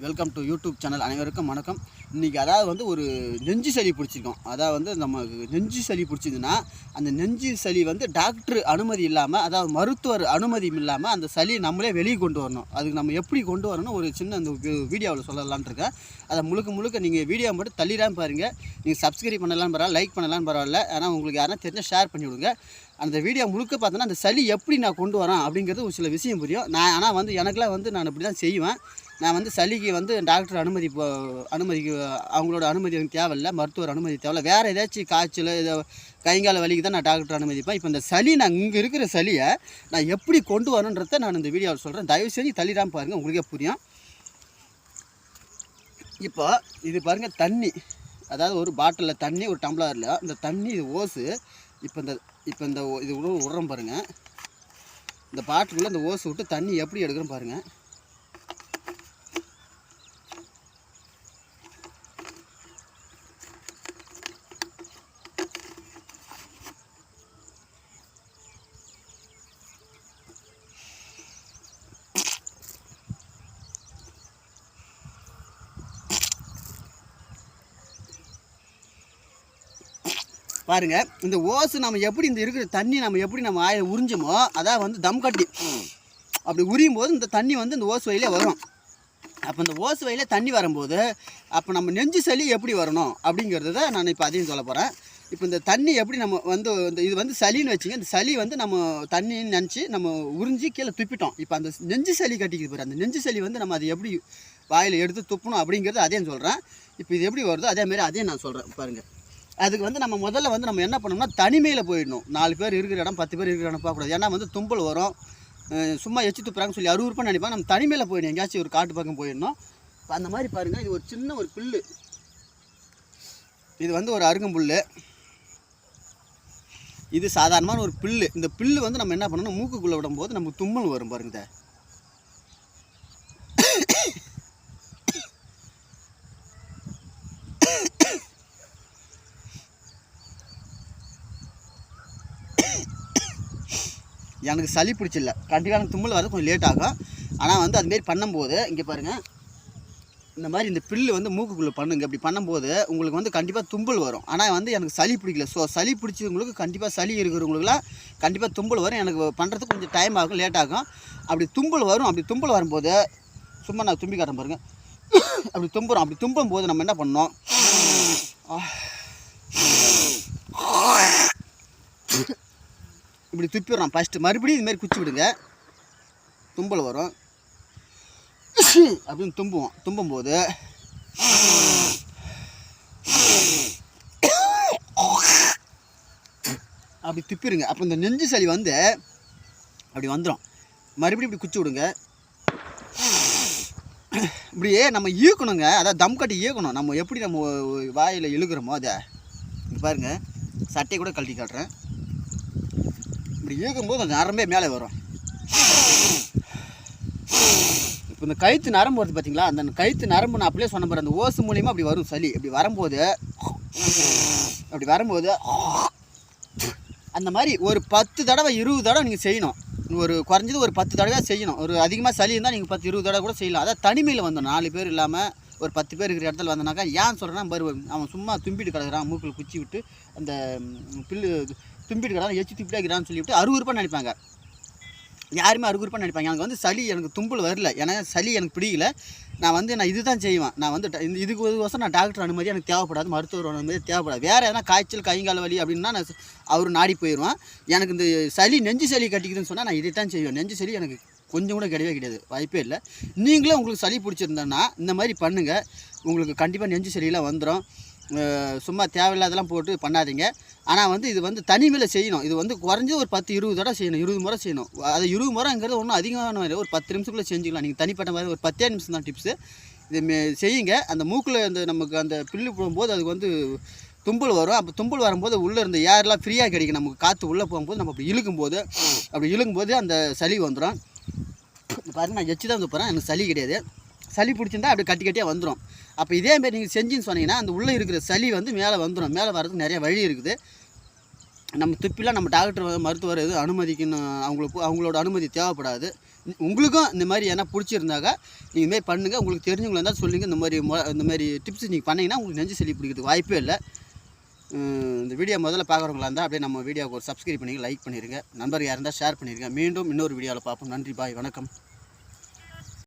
Welcome to YouTube channel. அனைவருக்கும் வணக்கம். இன்றைக்கி அதாவது வந்து ஒரு நெஞ்சு சளி பிடிச்சிருக்கோம். அதாவது வந்து நமக்கு நெஞ்சு சளி பிடிச்சிதுன்னா அந்த நெஞ்சு சளி வந்து டாக்டர் அனுமதி இல்லாமல், அதாவது மருத்துவர் அனுமதி இல்லாமல் அந்த சளி நம்மளே வெளியே கொண்டு வரணும். அதுக்கு நம்ம எப்படி கொண்டு வரணும் ஒரு சின்ன அந்த வீடியோவில் சொல்லலான்னு இருக்கேன். அதை முழுக்க நீங்கள் வீடியோ மட்டும் தள்ளிடாமல் பாருங்கள். நீங்கள் சப்ஸ்கிரைப் பண்ணலான்னு பரவாயில்ல, லைக் பண்ணலான்னு பரவாயில்ல, ஆனால் உங்களுக்கு யாருன்னா தெரிஞ்சால் ஷேர் பண்ணி விடுங்க. அந்த வீடியோ முழுக்க பார்த்தோன்னா அந்த சளி எப்படி நான் கொண்டு வரேன் அப்படிங்கிறது ஒரு சில விஷயம் புரியும். ஆனால் வந்து எனக்குலாம் வந்து நான் இப்படி தான் செய்வேன். நான் வந்து சளிக்கு வந்து டாக்டர் அனுமதிக்கு அவங்களோட அனுமதி எனக்கு தேவையில்லை, மருத்துவர் அனுமதி தேவையில்லை. வேறு ஏதாச்சும் காய்ச்சல் இதை கைங்கால வலிக்கு தான் நான் டாக்டர் அனுமதிப்பேன். இப்போ இந்த சளி நான் இங்கே இருக்கிற சளியை நான் எப்படி கொண்டு வரணுன்றதை நான் இந்த வீடியோவில் சொல்கிறேன். தயவு செஞ்சு தள்ளிடாமல் பாருங்கள், உங்களுக்கே புரியும். இப்போ இது பாருங்கள், தண்ணி, அதாவது ஒரு பாட்டிலில் தண்ணி, ஒரு டம்ளரில் இந்த தண்ணி, இது ஓசு. இப்போ இந்த இது விடுறோம் பாருங்கள். இந்த பாட்டிலுக்குள்ளே இந்த ஓசு விட்டு தண்ணி எப்படி எடுக்கிறோம் பாருங்கள். பாருங்க, இந்த ஓசு நம்ம எப்படி இந்த இருக்கிற தண்ணி நம்ம எப்படி நம்ம ஆய உறிஞ்சோமோ, அதான் வந்து தம் கட்டி அப்படி உரியும் போது இந்த தண்ணி வந்து இந்த ஓசு வழியிலே வரும். அப்போ இந்த ஓசு வழியிலே தண்ணி வரும்போது அப்போ நம்ம நெஞ்சு சளி எப்படி வரணும் அப்படிங்கிறத நான் இப்போ அதையும் சொல்ல போகிறேன். இப்போ இந்த தண்ணி எப்படி நம்ம வந்து இது வந்து சளின்னு வச்சுங்க. இந்த சளி வந்து நம்ம தண்ணின்னு நினச்சி நம்ம உறிஞ்சி கீழே துப்பிட்டோம். இப்போ அந்த நெஞ்சு சளி கட்டிக்கிது பாரு, அந்த நெஞ்சு சளி வந்து நம்ம அதை எப்படி வாயில் எடுத்து துப்பணும் அப்படிங்கிறது அதையும் சொல்கிறேன். இப்போ இது எப்படி வருதோ அதேமாரி அதையும் நான் சொல்கிறேன் பாருங்கள். அதுக்கு வந்து நம்ம முதல்ல வந்து நம்ம என்ன பண்ணோம்னா தனிமையில் போயிடணும். 4 பேர் இருக்கிற இடம், 10 பேர் இருக்கிற இடம் பார்க்கக்கூடாது. ஏன்னா வந்து தும்பல் வரும், சும்மா எச்சு துப்புறாங்கன்னு சொல்லி அருவருப்பாக நினைப்பாங்க. நம்ம தனிமையில் போயிடணும், எங்கேயாச்சும் ஒரு காட்டு பக்கம் போயிடணும். இப்போ அந்த மாதிரி பாருங்கள், இது ஒரு சின்ன ஒரு புல், இது வந்து ஒரு அருகம்புல், இது சாதாரணமான ஒரு புல். இந்த புல் வந்து நம்ம என்ன பண்ணணும், மூக்குக்குள்ளே விடும்போது நமக்கு தும்மல் வரும் பாருங்க. எனக்கு சளி பிடிச்சில்ல, கண்டிப்பாக எனக்கு தும்மல் வரது கொஞ்சம் லேட் ஆகும். ஆனால் வந்து அதுமாரி பண்ணும்போது இங்கே பாருங்கள், இந்த மாதிரி இந்த பில்லு வந்து மூக்குக்குள்ளே பண்ணுங்க. இப்படி பண்ணும்போது உங்களுக்கு வந்து கண்டிப்பாக தும்பல் வரும். ஆனால் வந்து எனக்கு சளி பிடிக்கல. ஸோ சளி பிடிச்சவங்களுக்கு கண்டிப்பாக, சளி இருக்கிறவங்களுக்குலாம் கண்டிப்பாக தும்பல் வரும். எனக்கு பண்ணுறதுக்கு கொஞ்சம் டைம் ஆகும், லேட் ஆகும். அப்படி தும்பல் வரும். அப்படி தும்பல் வரும்போது சும்மா நான் தும்பி காட்டுறேன் பாருங்கள். அப்படி தும்புறோம். அப்படி தும்பும் போது நம்ம என்ன பண்ணோம், இப்படி துப்பிடுறோம் ஃபஸ்ட்டு. மறுபடியும் இதுமாரி குச்சி விடுங்க, தும்பல் வரும். அப்படின்னு தும்பும்போது அப்படி துப்பிடுங்க. அப்போ இந்த நெஞ்சு சளி வந்து அப்படி வந்துடும். மறுபடியும் இப்படி குச்சி விடுங்க. இப்படியே நம்ம ஈக்கணுங்க, அதாவது தம் கட்டி ஈக்கணும். நம்ம எப்படி நம்ம வாயில் இழுக்கிறோமோ அதை பாருங்கள், சட்டையை கூட கழட்டி காட்டுறேன். இப்படி இழுக்கும்போது அந்த நரம்பே மேலே வரும். இப்போ இந்த கழுத்து நரம்பு வருது பார்த்தீங்களா, அந்த கழுத்து நரம்பு நான் அப்படியே சொன்ன பாரு, அந்த ஓசு மூலியமாக அப்படி வரும் சளி. அப்படி வரும்போது அந்த மாதிரி ஒரு 10 தடவை 20 தடவை நீங்கள் செய்யணும். ஒரு குறைஞ்சது ஒரு 10 தடவை செய்யணும். ஒரு அதிகமாக சளி இருந்தால் நீங்கள் 10-20 தடவை கூட செய்யலாம். அதாவது தனிமையில் வந்தோம், 4 பேர் இல்லாமல் ஒரு 10 பேர் இருக்கிற இடத்துல வந்தோன்னாக்கா. ஏன் சொல்கிறேன்னா, அவன் சும்மா தும்பிட்டு கிடக்குறான், மூக்கில் குச்சி விட்டு அந்த பில்லு தும்பிட்டு கிடக்குறான், எச்சு துப்பிட்டே இருக்கிறான்னு சொல்லிவிட்டு அருவருப்பாக நினைப்பாங்க. யாருமே அருவருப்பாக நினைப்பாங்க. எனக்கு வந்து சளி, எனக்கு தும்பல் வரல, ஏன்னா சளி எனக்கு பிடிக்கல. நான் இது தான் செய்வேன். நான் வந்து இதுக்கு ஒருவசம் நான் டாக்டர் அனுமதி எனக்கு தேவைப்படாது, மருத்துவர் அனுமதி தேவைப்படாது. வேறு எதனா காய்ச்சல், கைங்கால வலி அப்படின்னா நான் அவர் நாடி போயிடுவேன். எனக்கு இந்த சளி, நெஞ்சு சளி கட்டிக்குதுன்னு சொன்னால் நான் இதை தான் செய்வேன். நெஞ்சு சளி எனக்கு கொஞ்சம் கூட கிடையாது, வாய்ப்பே இல்லை. நீங்களும் உங்களுக்கு சளி பிடிச்சிருந்தேன்னா இந்த மாதிரி பண்ணுங்கள், உங்களுக்கு கண்டிப்பாக நெஞ்சு சளியெல்லாம் வந்துடும். சும்மா தேவையில்லாதெல்லாம் போட்டு பண்ணாதீங்க. ஆனால் வந்து இது வந்து தனிமையில் செய்யணும். இது வந்து குறைஞ்சது ஒரு 10-20 தடவை செய்யணும், 20 முறை செய்யணும். அது 20 முறைங்கிறது ஒன்றும் அதிகமான ஒரு 10 நிமிஷத்துக்குள்ளே செஞ்சுக்கலாம். நீங்கள் தனிப்பட்ட மாதிரி ஒரு 10 நிமிஷம் தான் டிப்ஸு. இது செய்யுங்க. அந்த மூக்கில் நமக்கு அந்த பில்லு போகும்போது அதுக்கு வந்து தும்பல் வரும். அப்போ தும்பல் வரும்போது உள்ளே இருந்த ஏர்லாம் ஃப்ரீயாக கிடைக்கும். நமக்கு காற்று உள்ளே போகும்போது நம்ம அப்படி இழுக்கும்போது அந்த சளி வந்துடும். பாருங்கள், நான் எச்சு தான் துப்புறேன், எனக்கு சளி கிடையாது. சளி பிடிச்சிருந்தா அப்படி கட்டியாக வந்துடும். அப்போ இதேமாரி நீங்கள் செஞ்சுன்னு சொன்னீங்கன்னா அந்த உள்ளே இருக்கிற சளி வந்து மேலே வந்துடும். மேலே வர்றதுக்கு நிறைய வழி இருக்குது. நம்ம துப்பிலாம் நம்ம டாக்டர் மருத்துவர் எதுவும் அனுமதிக்கணும், அவங்களோட அனுமதி தேவைப்படாது. உங்களுக்கும் இந்த மாதிரி ஏன்னா பிடிச்சிருந்தாக்கா நீங்கள் இதுமாரி பண்ணுங்கள். உங்களுக்கு தெரிஞ்சவங்களா இருந்தால் சொல்லுங்கள். இந்த மாதிரி டிப்ஸ் நீங்கள் பண்ணிங்கன்னா உங்களுக்கு நெஞ்சு சளி பிடிக்கிறதுக்கு வாய்ப்பே இல்லை. இந்த வீடியோ முதல்ல பார்க்குறவங்களா இருந்தால் அப்படியே நம்ம வீடியோவுக்கு ஒரு சப்ஸ்கிரைப் பண்ணி லைக் பண்ணிடுங்க. நண்பர் யார் இருந்தால் ஷேர் பண்ணிடுங்க. மீண்டும் இன்னொரு வீடியோவில் பார்ப்போம். நன்றி, பாய், வணக்கம்.